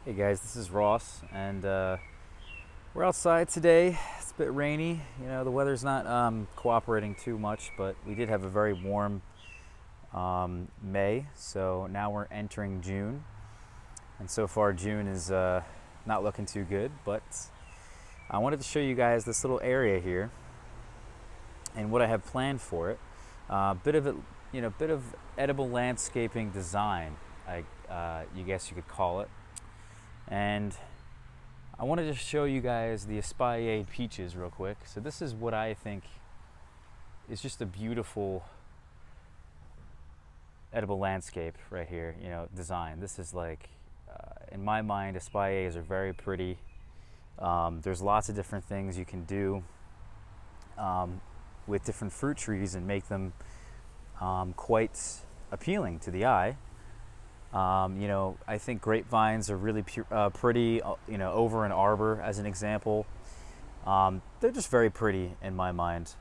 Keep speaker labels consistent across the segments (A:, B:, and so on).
A: Hey guys, this is Ross, and we're outside today. It's a bit rainy. You know, the weather's not cooperating too much, but we did have a very warm May, so now we're entering June. And so far, June is not looking too good, but I wanted to show you guys this little area here and what I have planned for it. Bit of edible landscaping design, you guess you could call it. And I wanted to show you guys the espaliered peaches real quick. So this is what I think is just a beautiful edible landscape right here, design. This is like, in my mind, espaliers are very pretty. There's lots of different things you can do with different fruit trees and make them quite appealing to the eye. I think grapevines are really pretty, over an arbor as an example. They're just very pretty in my mind.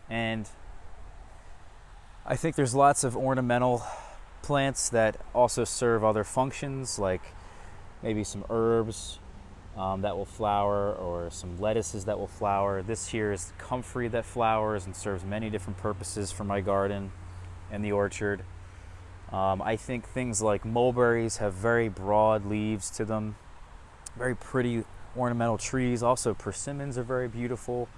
A: And I think there's lots of ornamental plants that also serve other functions, like maybe some herbs that will flower, or some lettuces that will flower. This here is comfrey that flowers and serves many different purposes for my garden and the orchard. I think things like mulberries have very broad leaves to them, very pretty ornamental trees. Also, persimmons are very beautiful.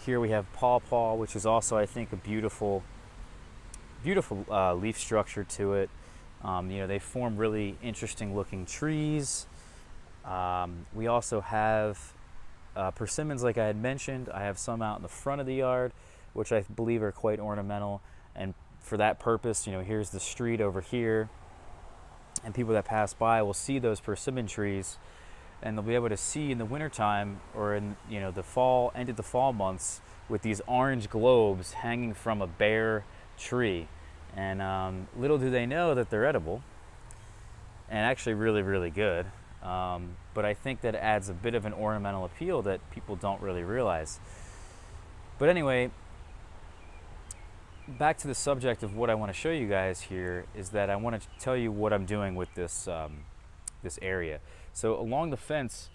A: Here we have pawpaw, which is also, I think, a beautiful leaf structure to it. They form really interesting looking trees. We also have persimmons, like I had mentioned. I have some out in the front of the yard, which I believe are quite ornamental. And for that purpose, here's the street over here, and people that pass by will see those persimmon trees, and they'll be able to see in the wintertime, or in the fall, end of the fall months, with these orange globes hanging from a bare tree. And little do they know that they're edible, and actually really, really good. But I think that adds a bit of an ornamental appeal that people don't really realize. But anyway, back to the subject of what I want to show you guys here is that I want to tell you what I'm doing with this area. So along the fence,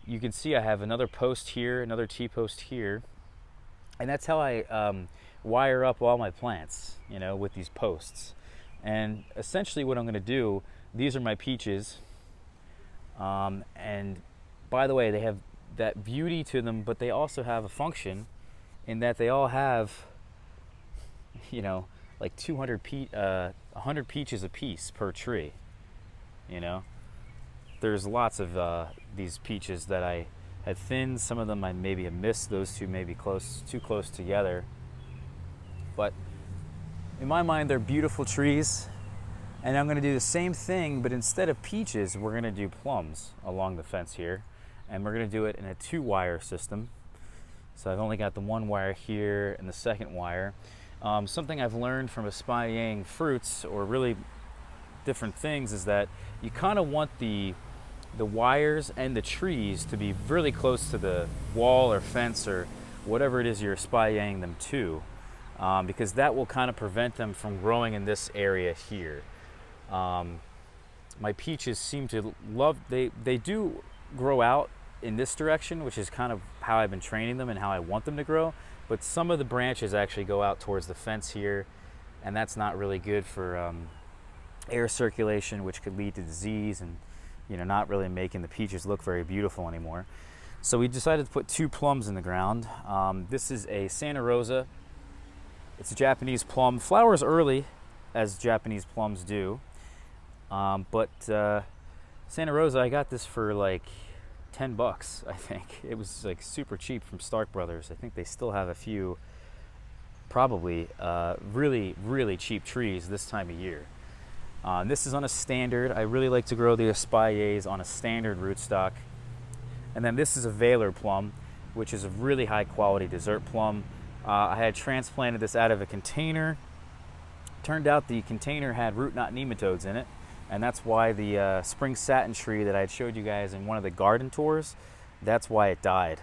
A: you can see I have another post here, another T-post here, and that's how I wire up all my plants, with these posts. And essentially what I'm going to do, these are my peaches, and by the way, they have that beauty to them, but they also have a function in that they all have like 100 peaches a piece per tree. There's lots of these peaches that I had thinned. Some of them I maybe have missed. Those two may be too close together. But in my mind, they're beautiful trees. And I'm going to do the same thing, but instead of peaches, we're going to do plums along the fence here. And we're going to do it in a 2-wire system. So I've only got the 1 wire here and the 2nd wire. Something I've learned from espaliered fruits, or really different things, is that you kind of want the wires and the trees to be really close to the wall or fence or whatever it is you're espaliered them to, because that will kind of prevent them from growing in this area here. My peaches seem to love, they do grow out in this direction, which is kind of how I've been training them and how I want them to grow. But some of the branches actually go out towards the fence here, and that's not really good for air circulation, which could lead to disease and not really making the peaches look very beautiful anymore. So we decided to put 2 plums in the ground. This is a Santa Rosa. It's a Japanese plum. Flowers early, as Japanese plums do. But Santa Rosa, I got this for like $10, I think. It was like super cheap from Stark Brothers. I think they still have a few, probably really, really cheap trees this time of year. This is on a standard. I really like to grow the espaliers on a standard rootstock. And then this is a Valor plum, which is a really high quality dessert plum. I had transplanted this out of a container. Turned out the container had root knot nematodes in it, and that's why the spring satin tree that I had showed you guys in one of the garden tours, that's why it died.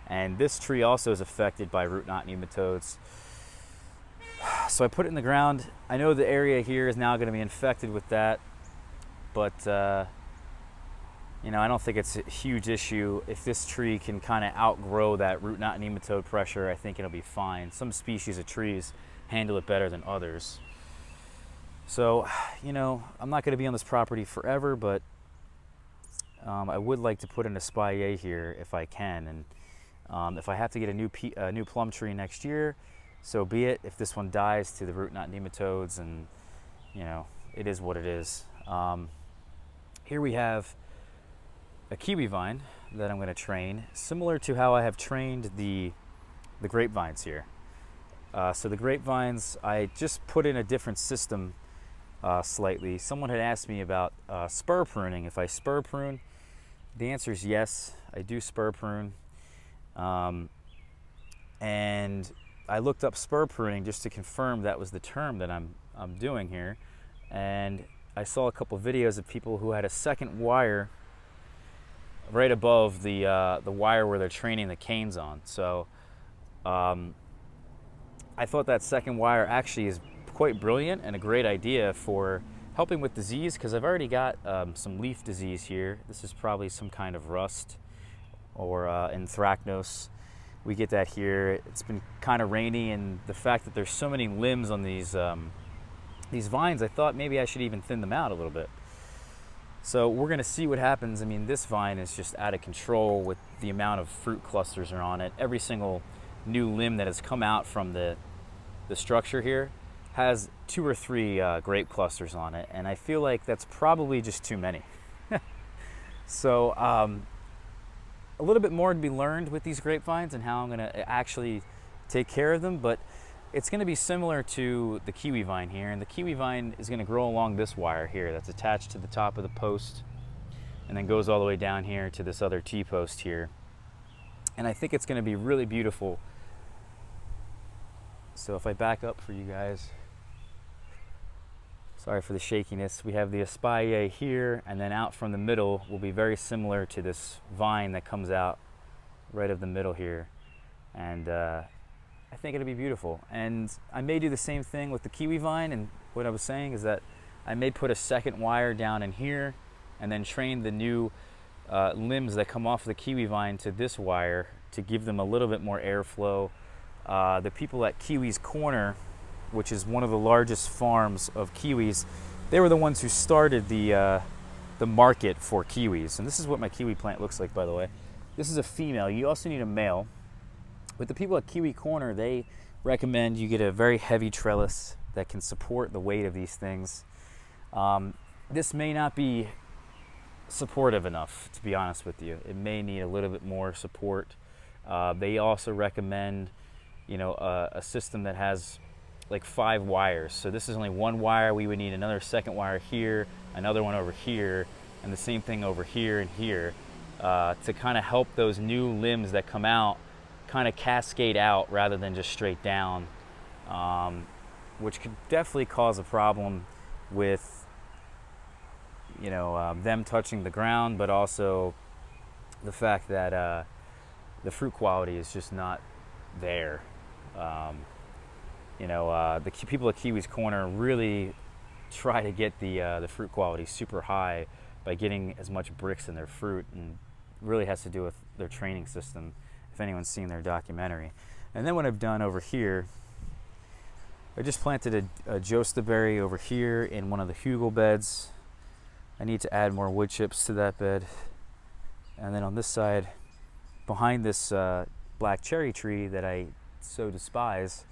A: And this tree also is affected by root knot nematodes. So I put it in the ground. I know the area here is now going to be infected with that, but you know, I don't think it's a huge issue. If this tree can kind of outgrow that root knot nematode pressure, I think it'll be fine. Some species of trees handle it better than others. So, you know, I'm not going to be on this property forever, but I would like to put an espalier here if I can. And if I have to get a new plum tree next year, so be it. If this one dies to the root knot nematodes, and you know, it is what it is. Here we have a kiwi vine that I'm going to train, similar to how I have trained the grapevines here. So the grapevines, I just put in a different system slightly. Someone had asked me about spur pruning. If I spur prune, the answer is yes, I do spur prune. And I looked up spur pruning just to confirm that was the term that I'm doing here, and I saw a couple videos of people who had a second wire right above the wire where they're training the canes on. So I thought that second wire actually is quite brilliant and a great idea for helping with disease, because I've already got some leaf disease here. This is probably some kind of rust or anthracnose. We get that here. It's been kind of rainy, and the fact that there's so many limbs on these vines, I thought maybe I should even thin them out a little bit. So we're going to see what happens. I mean, this vine is just out of control with the amount of fruit clusters are on it. Every single new limb that has come out from the structure here has 2 or 3 grape clusters on it, and I feel like that's probably just too many. So a little bit more to be learned with these grapevines and how I'm going to actually take care of them, but it's going to be similar to the kiwi vine here, and the kiwi vine is going to grow along this wire here that's attached to the top of the post and then goes all the way down here to this other T-post here, and I think it's going to be really beautiful. So if I back up for you guys, sorry for the shakiness, we have the espalier here, and then out from the middle will be very similar to this vine that comes out right of the middle here, and I think it'll be beautiful. And I may do the same thing with the kiwi vine, and what I was saying is that I may put a second wire down in here and then train the new limbs that come off the kiwi vine to this wire to give them a little bit more airflow. The people at Kiwi's Corner, which is one of the largest farms of kiwis, they were the ones who started the market for kiwis. And this is what my kiwi plant looks like, by the way. This is a female. You also need a male. But the people at Kiwi Corner, they recommend you get a very heavy trellis that can support the weight of these things. This may not be supportive enough, to be honest with you. It may need a little bit more support. They also recommend, you know, a system that has like 5 wires. So this is only 1 wire. We would need another second wire here, another one over here, and the same thing over here and here to kind of help those new limbs that come out kind of cascade out rather than just straight down, which could definitely cause a problem with, you know, them touching the ground, but also the fact that the fruit quality is just not there. You know, the people at Kiwi's Corner really try to get the fruit quality super high by getting as much bricks in their fruit, and really has to do with their training system, if anyone's seen their documentary. And then what I've done over here, I just planted a gooseberry over here in one of the hugel beds. I need to add more wood chips to that bed. And then on this side, behind this black cherry tree that I so despise,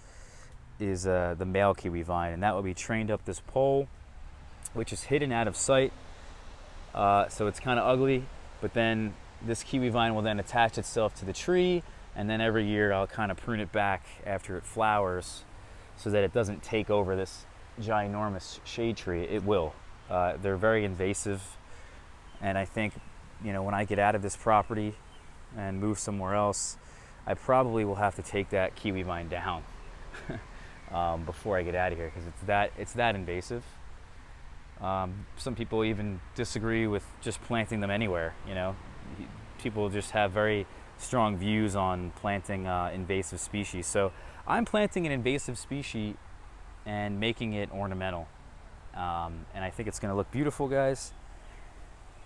A: is the male kiwi vine, and that will be trained up this pole, which is hidden out of sight. So it's kind of ugly, but then this kiwi vine will then attach itself to the tree, and then every year I'll kind of prune it back after it flowers so that it doesn't take over this ginormous shade tree. It will. They're very invasive, and I think, you know, when I get out of this property and move somewhere else, I probably will have to take that kiwi vine down before I get out of here, because it's that invasive. Some people even disagree with just planting them anywhere. You know, people just have very strong views on planting invasive species. So I'm planting an invasive species and making it ornamental, and I think it's going to look beautiful, guys.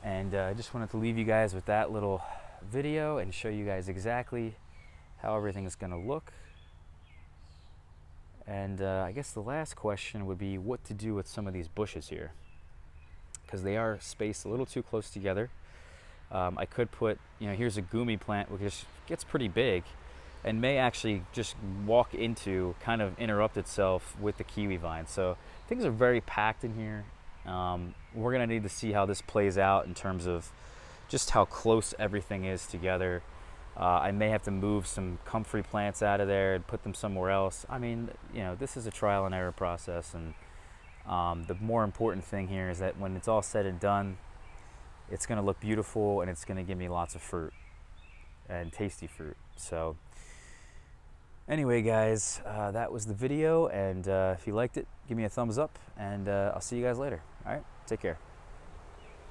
A: And I just wanted to leave you guys with that little video and show you guys exactly how everything is going to look. And I guess the last question would be what to do with some of these bushes here, because they are spaced a little too close together. I could put, here's a goumi plant which gets pretty big and may actually just walk into, kind of interrupt itself with the kiwi vine. So things are very packed in here. We're gonna need to see how this plays out in terms of just how close everything is together. I may have to move some comfrey plants out of there and put them somewhere else. I mean, this is a trial and error process, and the more important thing here is that when it's all said and done, it's going to look beautiful and it's going to give me lots of fruit and tasty fruit. So anyway, guys, that was the video, and if you liked it, give me a thumbs up, and I'll see you guys later. All right, take care.